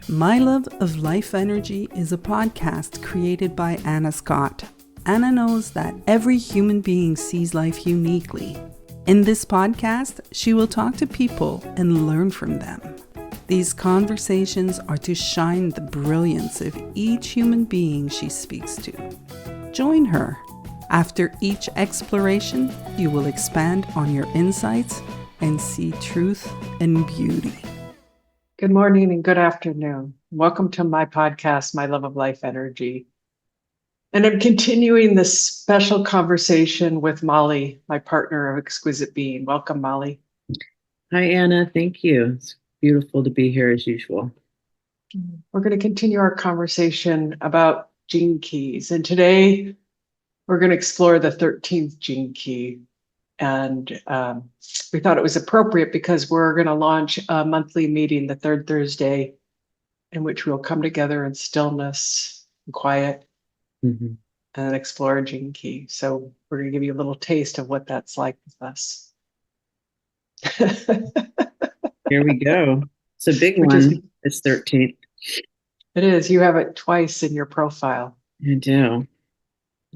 My Love of Life Energy is a podcast created by Anna Scott. Anna knows that every human being sees life uniquely. In this podcast, she will talk to people and learn from them. These conversations are to shine the brilliance of each human being she speaks to. Join her. After each exploration, you will expand on your insights and see truth and beauty. Good morning and good afternoon. Welcome to my podcast, My Love of Life Energy. And I'm continuing this special conversation with Molly, my partner of Exquisite Being. Welcome, Molly. Hi, Anna. Thank you. It's beautiful to be here as usual. We're going to continue our conversation about gene keys. And today we're going to explore the 13th gene key. And we thought it was appropriate because we're going to launch a monthly meeting the third Thursday in which we'll come together in stillness and quiet and explore a gene key. So we're going to give you a little taste of what that's like with us. Here we go. It's a big one. It's 13th. It is. You have it twice in your profile. I do.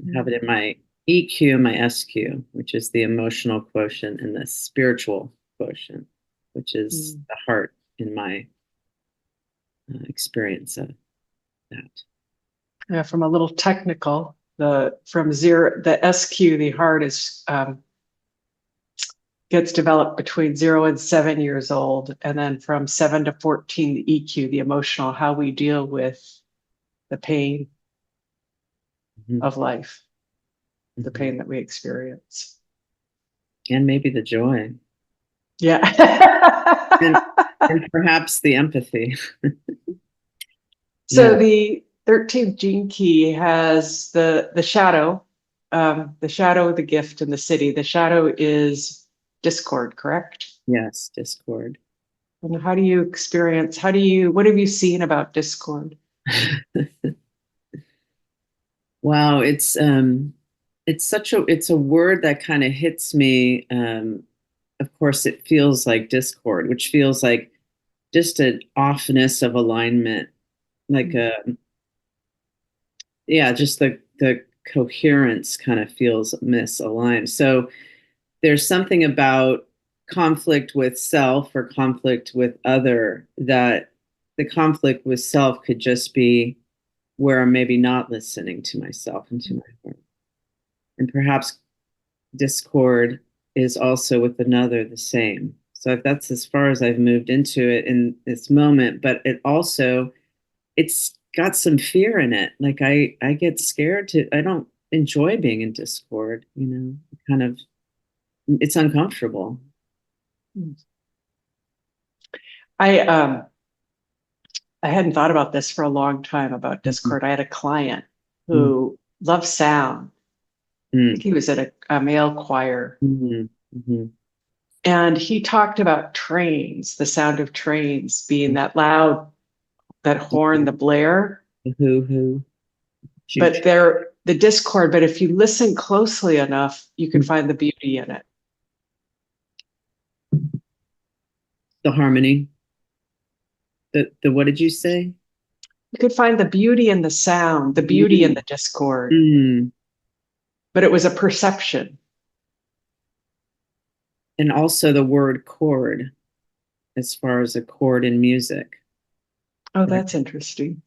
I have it in my EQ and my SQ, which is the emotional quotient, and the spiritual quotient, which is the heart in my experience of that. Yeah, from a little technical, the SQ, the heart is gets developed between 0 and 7 years old, and then from 7 to 14, the EQ, the emotional, how we deal with the pain of life. The pain that we experience. And maybe the joy. Yeah. and perhaps the empathy. So the 13th gene key has the shadow, the gift, and the city. The shadow is discord, correct? Yes, discord. And what have you seen about discord? Wow, it's a word that kind of hits me. Of course, it feels like discord, which feels like just an offness of alignment, like just the coherence kind of feels misaligned. So there's something about conflict with self or conflict with other, that the conflict with self could just be where I'm maybe not listening to myself and to my heart. And perhaps discord is also with another the same. So that's as far as I've moved into it in this moment. But it's got some fear in it. Like I get scared I don't enjoy being in discord, it's uncomfortable. I hadn't thought about this for a long time about discord. I had a client who loved sound. I think he was at a male choir. And he talked about trains, the sound of trains being that loud, that horn, the blare. But the discord, but if you listen closely enough, you can find the beauty in it. The harmony. The what did you say? You could find the beauty in the sound, the beauty in the discord. But it was a perception. And also the word chord, as far as a chord in music. Oh, that's interesting.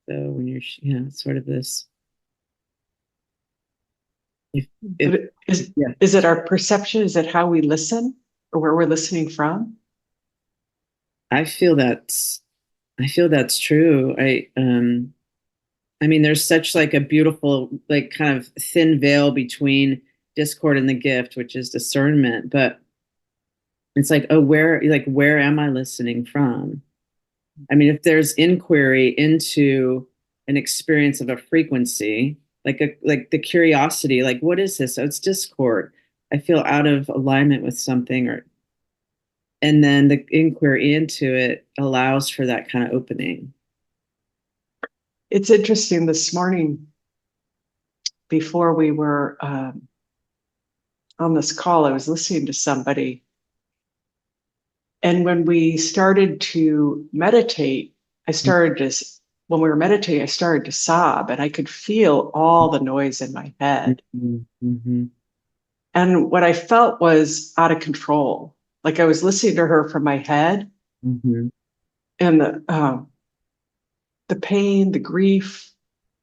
So when you're, sort of this. Is it our perception? Is it how we listen, or where we're listening from? I feel that's true. I mean, there's such like a beautiful, like kind of thin veil between discord and the gift, which is discernment. But it's like, where am I listening from? I mean, if there's inquiry into an experience of a frequency, like the curiosity, like, what is this? Oh, it's discord. I feel out of alignment with something, and then the inquiry into it allows for that kind of opening. It's interesting. This morning, before we were on this call, I was listening to somebody. And when we started to meditate, I started to, when we were meditating, I started to sob, and I could feel all the noise in my head. Mm-hmm. And what I felt was out of control. Like I was listening to her from my head, Mm-hmm. and the pain, the grief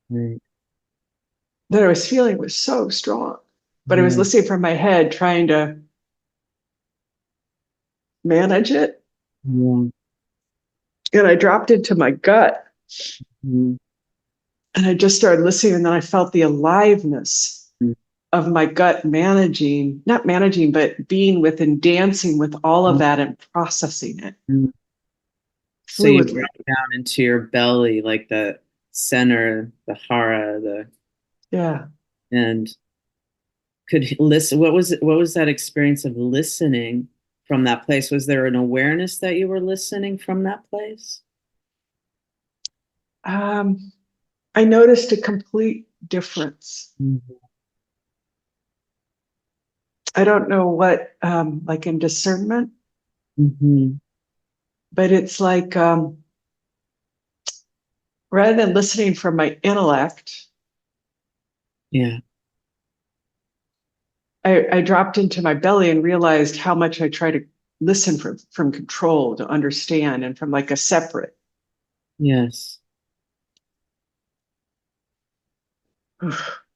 Right. that I was feeling was so strong. But I was Yeah. listening from my head, trying to manage it. Yeah. And I dropped into my gut, Mm-hmm. and I just started listening. And then I felt the aliveness of my gut managing, not managing, but being with and dancing with all of that and processing it Mm-hmm. So you fluidly. brought down into your belly, like the center, the hara, Yeah. and could listen. What was it? What was that experience of listening from that place? Was there an awareness that you were listening from that place? I noticed a complete difference. Mm-hmm. I don't know what, like in discernment, Mm-hmm. but it's like rather than listening from my intellect, Yeah. I dropped into my belly and realized how much I try to listen from control to understand and from like a separate. Yes.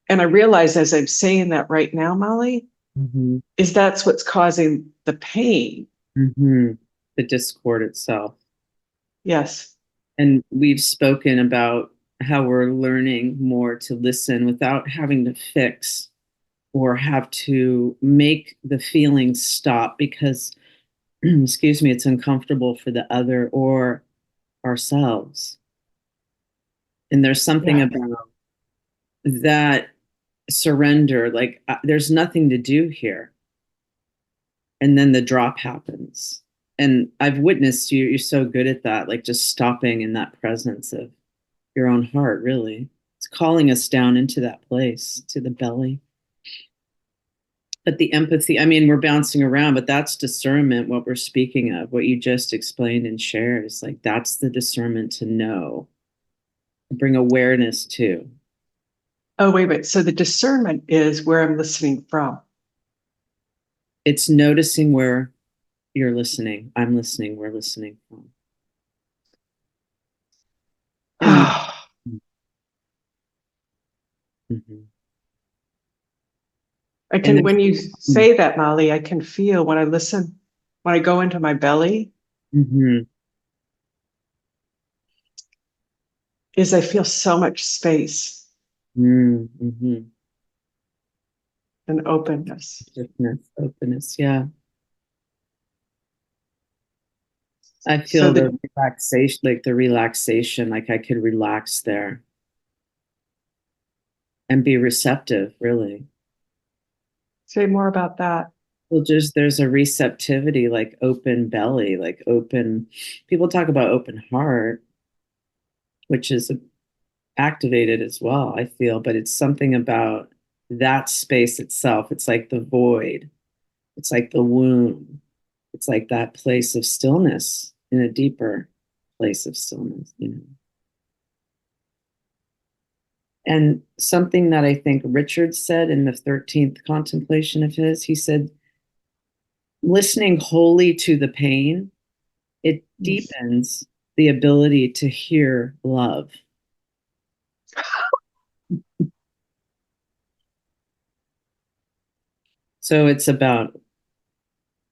And I realize as I'm saying that right now, Molly, Mm-hmm. is that's what's causing the pain. Mm-hmm. The discord itself. Yes. And we've spoken about how we're learning more to listen without having to fix or have to make the feelings stop because, excuse me, it's uncomfortable for the other or ourselves. And there's something Yeah. about that surrender, like there's nothing to do here. And then the drop happens. And I've witnessed you, you're so good at that, like just stopping in that presence of your own heart, really. It's calling us down into that place, to the belly. But the empathy, I mean, we're bouncing around, but that's discernment, what we're speaking of, what you just explained and shared is like, that's the discernment to know, bring awareness to. Oh, wait a minute. So the discernment is where I'm listening from. It's noticing where you're listening, I'm listening, we're listening from. And mhm. I And can, when you then, say that, Molly, I can feel when I listen, when I go into my belly, mhm. is I feel so much space Mm-hmm. and openness. Openness, yeah. I So feel the, the relaxation, like I could relax there and be receptive, really. say more about that. Well, just there's a receptivity, like open belly, like open. People talk about open heart, which is activated as well, I feel, but it's something about that space itself. It's like the void, it's like the womb, it's like that place of stillness in a deeper place of stillness, you know. And something that I think Richard said in the 13th contemplation of his, he said, listening wholly to the pain, it deepens the ability to hear love. So it's about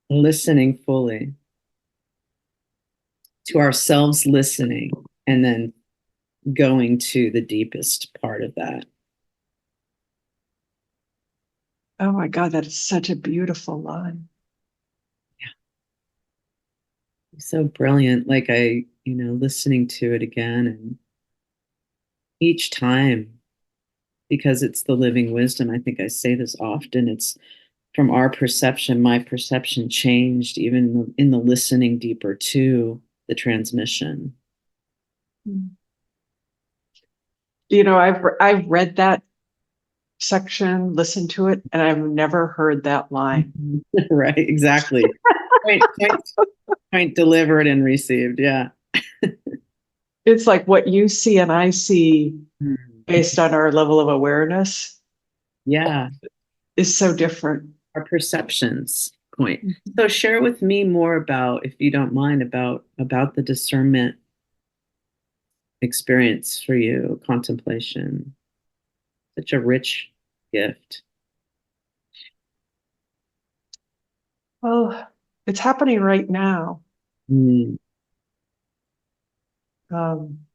listening fully to ourselves, listening, and then going to the deepest part of that. Oh my God, that is such a beautiful line. So brilliant. Like listening to it again and each time, because it's the living wisdom. I think I say this often. It's from our perception, my perception changed even in the listening deeper to the transmission. You know, I've read that section, listened to it, and I've never heard that line. Right, exactly. Point delivered and received. Yeah. It's like what you see and I see Mm. based on our level of awareness Yeah, is so different. our perceptions point. So share with me more about, if you don't mind, about the discernment experience for you, contemplation. Such a rich gift. Well, it's happening right now. Mm, Um,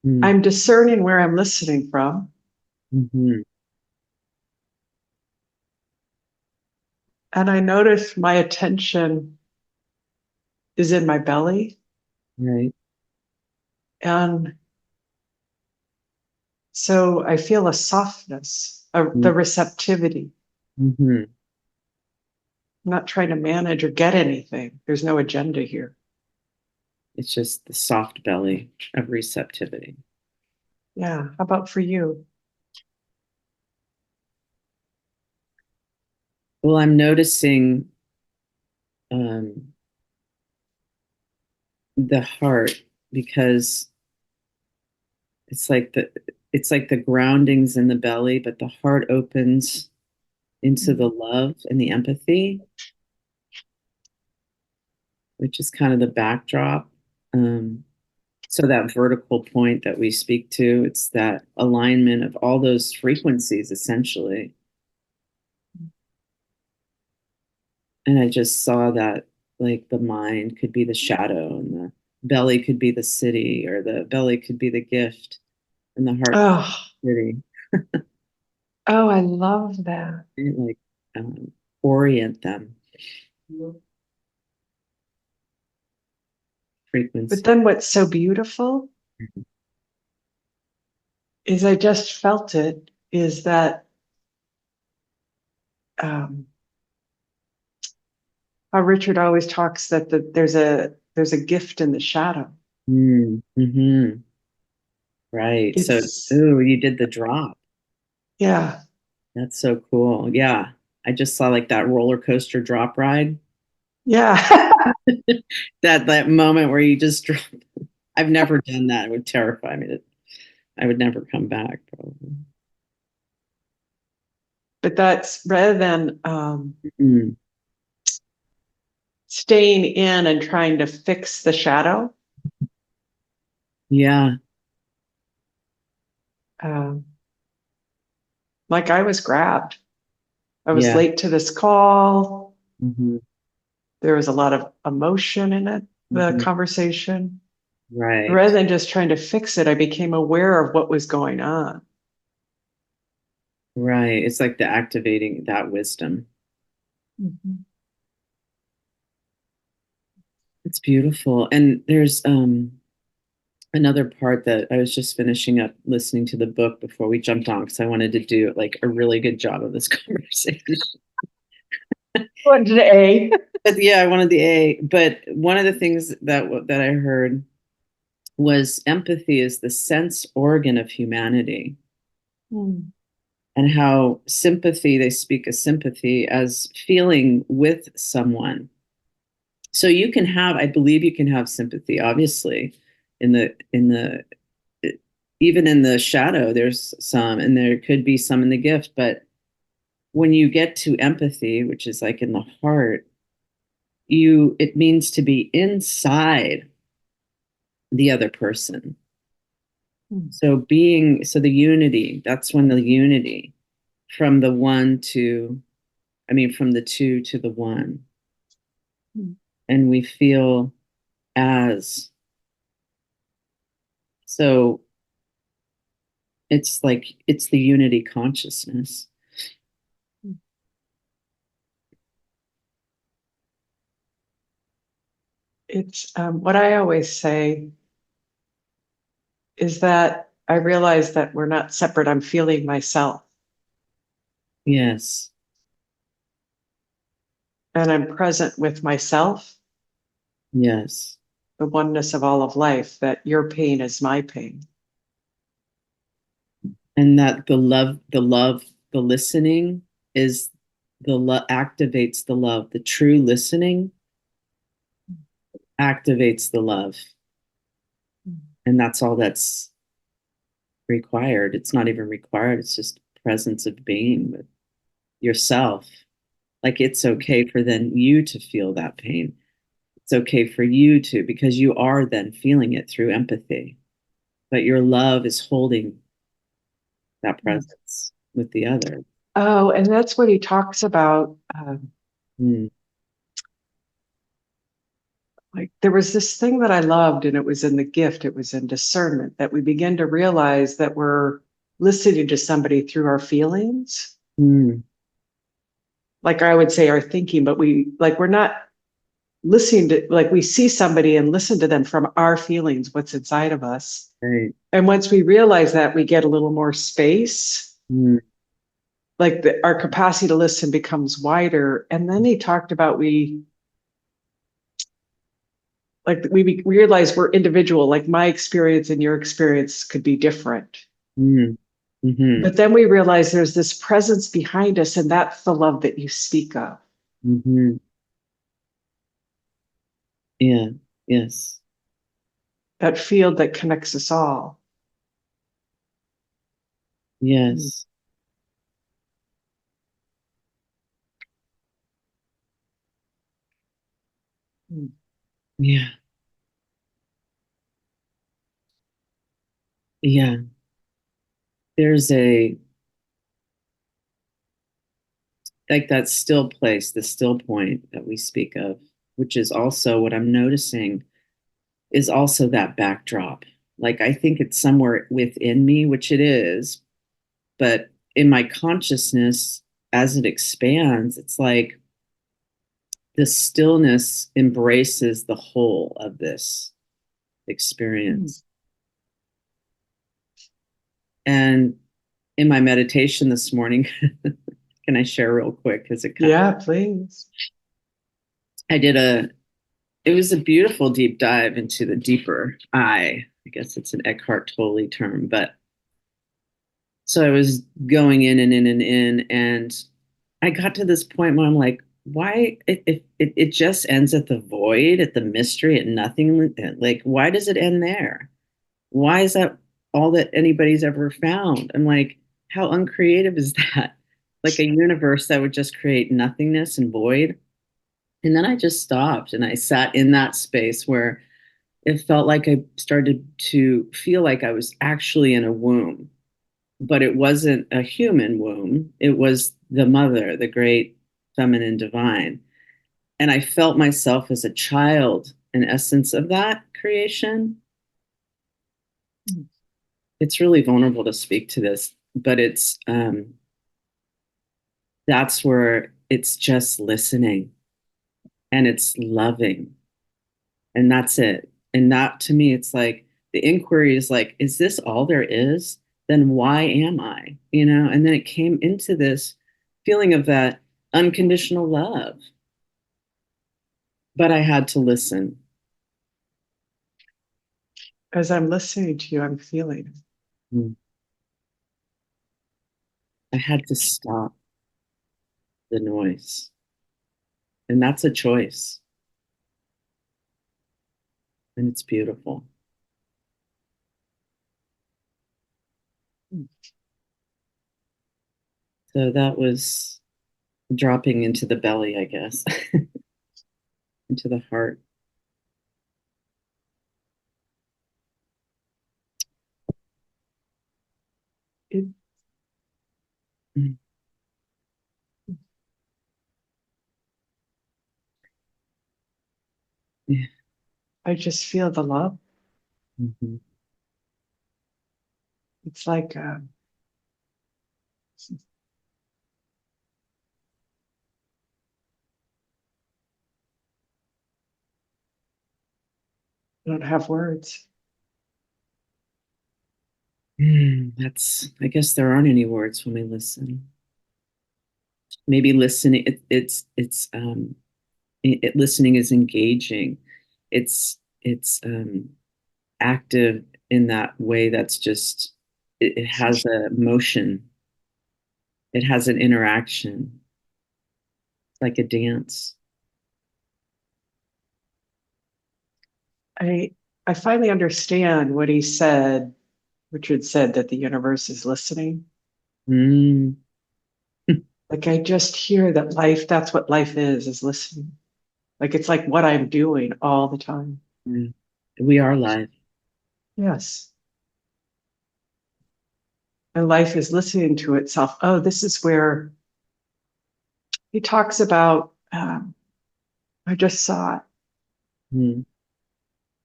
mm, I'm discerning where I'm listening from, mhm. and I notice my attention is in my belly, Right. and so I feel a softness, Mm, the receptivity. mhm. I'm not trying to manage or get anything. There's no agenda here. It's just the soft belly of receptivity. Yeah. How about for you? Well, I'm noticing um, the heart, because it's like the groundings in the belly, but the heart opens into the love and the empathy, which is kind of the backdrop. Um, so that vertical point that we speak to, it's that alignment of all those frequencies essentially. And I just saw that, like, the mind could be the shadow, and the belly could be the city, or the belly could be the gift, and the heart could Oh, be the city. oh, I love that. And, like, um, orient them But frequency. then what's so beautiful is I just felt it is that um, how Richard always talks that there's a gift in the shadow. Mm-hmm. Right. So, It's ooh, you did the drop. yeah, That's so cool. Yeah. I just saw like that roller coaster drop ride. yeah. That moment where you just drop. I've never done that. It would terrify me. I would never come back, probably. But that's rather than Mm, staying in and trying to fix the shadow. yeah. Um, like I was grabbed. I was Yeah. late to this call. Hmm. There was a lot of emotion in it, the Hmm. conversation. Right. Rather than just trying to fix it, I became aware of what was going on. Right. It's like the activating that wisdom. Mhm. It's beautiful. And there's another part that I was just finishing up listening to the book before we jumped on, because I wanted to do like a really good job of this conversation. Going to the A. But yeah, I wanted the A. But one of the things that I heard was empathy is the sense organ of humanity, Mm. and how sympathy, they speak of sympathy as feeling with someone. So you can have, I believe you can have sympathy, obviously, in the even in the shadow, there's some, and there could be some in the gift. But when you get to empathy, which is like in the heart, it means to be inside the other person. Mm. So the unity, that's when the unity from the one to, I mean, from the two to the one. Mm. And we feel as, so it's like, it's the unity consciousness. It's what I always say is that I realize that we're not separate. I'm feeling myself Yes. and I'm present with myself, Yes. the oneness of all of life, that your pain is my pain. And that the listening is the love, activates the love, the true listening activates the love. And that's all that's required. It's not even required. It's just presence of being with yourself. Like it's okay for then you to feel that pain. It's okay for you to, because you are then feeling it through empathy. But your love is holding that presence with the other. Oh, and that's what he talks about. Mm. Like there was this thing that I loved, and it was in the gift, it was in discernment, that we begin to realize that we're listening to somebody through our feelings. Mm. Like I would say our thinking, but we're not listening to, like we see somebody and listen to them from our feelings, what's inside of us. Right. And once we realize that, we get a little more space. Mm. Like our capacity to listen becomes wider. And then he talked about we realize we're individual, like my experience and your experience could be different. Mm. Mm-hmm. But then we realize there's this presence behind us, and that's the love that you speak of. Mm-hmm. Yeah. Yes. That field that connects us all. Yes. Mm. Yeah. Yeah. There's a, like that still place, the still point that we speak of, which is also what I'm noticing is also that backdrop. Like I think it's somewhere within me, which it is, but in my consciousness, as it expands, it's like the stillness embraces the whole of this experience. And in my meditation this morning, can I share real quick? Because Yeah, please. I did it was a beautiful deep dive into the deeper I guess it's an Eckhart Tolle term, but so I was going in and in and in, and I got to this point where I'm like, why it just ends at the void, at the mystery, at nothing. Like, why does it end there? Why is that all that anybody's ever found? I'm like, how uncreative is that? Like a universe that would just create nothingness and void. And then I just stopped and I sat in that space where it felt like I started to feel like I was actually in a womb, but it wasn't a human womb. It was the mother, the great feminine divine. And I felt myself as a child, in essence of that creation. It's really vulnerable to speak to this, but it's that's where it's just listening and it's loving, and that's it. And that to me, it's like the inquiry is like, is this all there is? Then why am I? You know? And then it came into this feeling of that unconditional love, but I had to listen. As I'm listening to you, I'm feeling. Mm. I had to stop the noise, and that's a choice, and it's beautiful. So that was dropping into the belly, I guess, into the heart. It, Mm. Yeah. I just feel the love. Mm-hmm. It's like I don't have words. I guess there aren't any words when we listen. Maybe listening, listening is engaging. It's active in that way. That's just, it has a motion. It has an interaction, like a dance. I finally understand what he said. Richard said that the universe is listening. Mm. Like I just hear that life, that's what life is listening. Like it's like what I'm doing all the time. Mm. We are live. Yes. And life is listening to itself. Oh, this is where he talks about, I just saw it. Mm.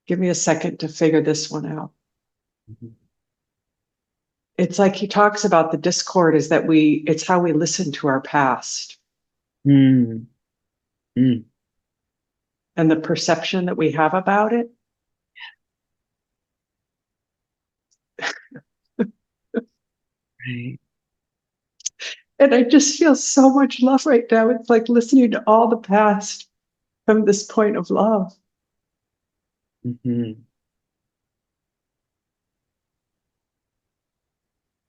Give me a second to figure this one out. Mhm. It's like he talks about the discord is that it's how we listen to our past Mm. Mm. and the perception that we have about it. Right. And I just feel so much love right now. It's like listening to all the past from this point of love. Mm-hmm.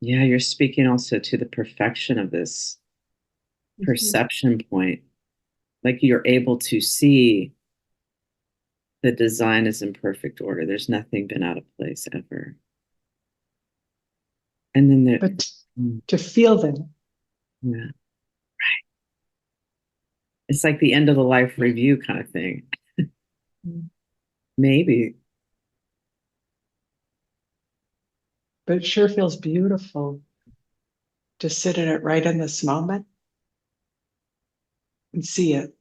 Yeah, you're speaking also to the perfection of this perception point. Like you're able to see the design is in perfect order. There's nothing been out of place ever. And then there, But mm, to feel them. yeah, it's like the end of the life review kind of thing. Maybe. But it sure feels beautiful to sit in it right in this moment and see it.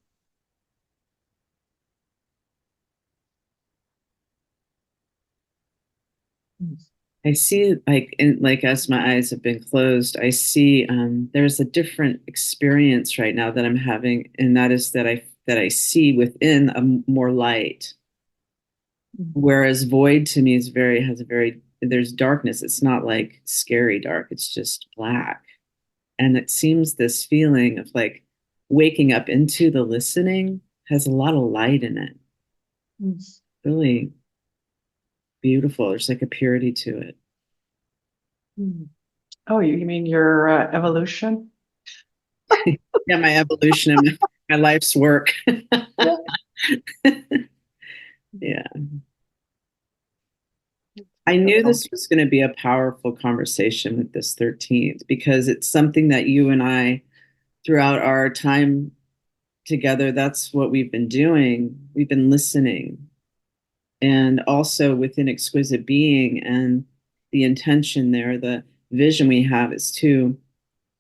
I see like as my eyes have been closed, I see there's a different experience right now that I'm having, and that is that I see within more light. Whereas void to me has a very there's darkness. It's not like scary dark, it's just black. And it seems this feeling of like waking up into the listening has a lot of light in it. Really beautiful. There's like a purity to it. Oh, you mean your evolution? Yeah, my evolution and my life's work. Yeah. I knew this was going to be a powerful conversation with this 13th because it's something that you and I, throughout our time together, that's what we've been doing. We've been listening. And also within Exquisite Being and the intention there, the vision we have is to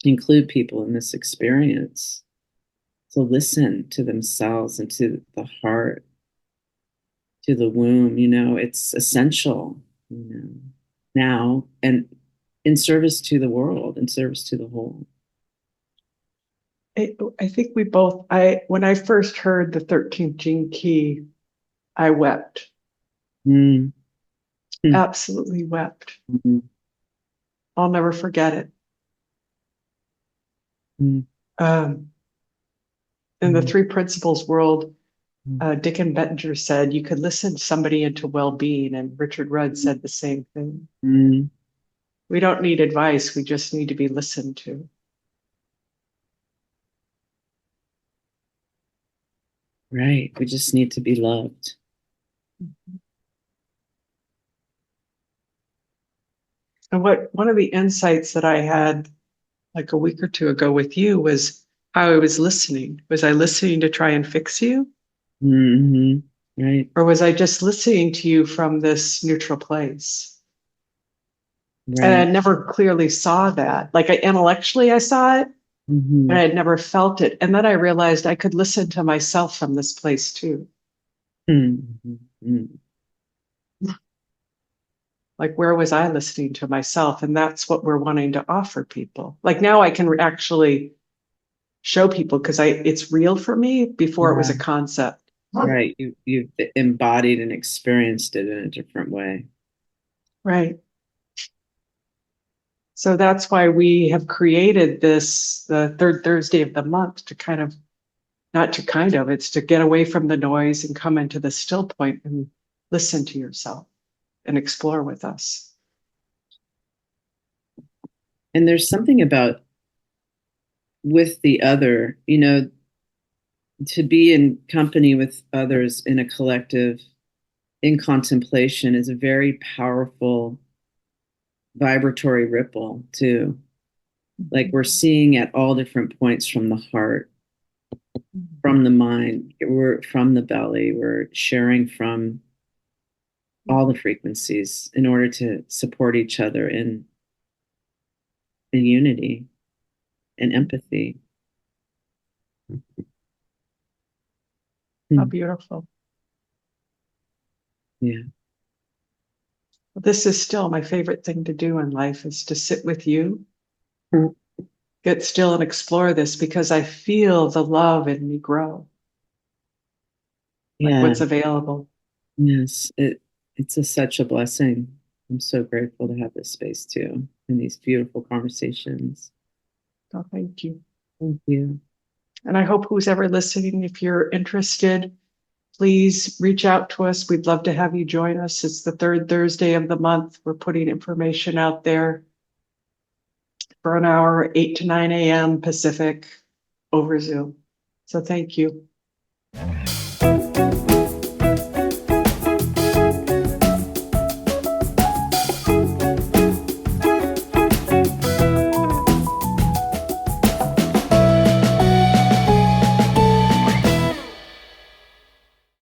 include people in this experience, to listen to themselves and to the heart, to the womb. It's essential, now and in service to the world, in service to the whole. I think we both, when I first heard the 13th gene key, I wept. Mm. Absolutely wept. Mm. I'll never forget it. Mm. In the Three Principles world, Mm. Dick Bettinger said you could listen somebody into well-being, and Richard Rudd said the same thing. Mm. We don't need advice, we just need to be listened to. Right. We just need to be loved. And one of the insights that I had like a week or two ago with you was how I was listening. Was I listening to try and fix you? Mm-hmm. Right. Or was I just listening to you from this neutral place? And I Right. never clearly saw that. Like intellectually I saw it, Mm-hmm. but I had never felt it. And then I realized I could listen to myself from this place too. Mm-hmm. Like where was I listening to myself? And that's what we're wanting to offer people. Like now I can actually show people because it's real for me. Before it was a concept. Right. You've embodied and experienced it in a different way. Right. So that's why we have created the third Thursday of the month to it's to get away from the noise and come into the still point and listen to yourself and explore with us. And there's something about with the other, to be in company with others in a collective in contemplation is a very powerful vibratory ripple too. Like we're seeing at all different points from the heart, from the mind, we're from the belly, we're sharing from all the frequencies in order to support each other in unity and empathy. How beautiful. Yeah. This is still my favorite thing to do in life, is to sit with you, Mm. get still and explore this, because I feel the love in me grow. Like Yeah. what's available. Yes. It's such a blessing. I'm so grateful to have this space too, and these beautiful conversations. Oh, thank you. Thank you. And I hope who's ever listening, if you're interested, please reach out to us. We'd love to have you join us. It's the third Thursday of the month. We're putting information out there for an hour, 8 to 9 a.m. Pacific, over Zoom. So thank you.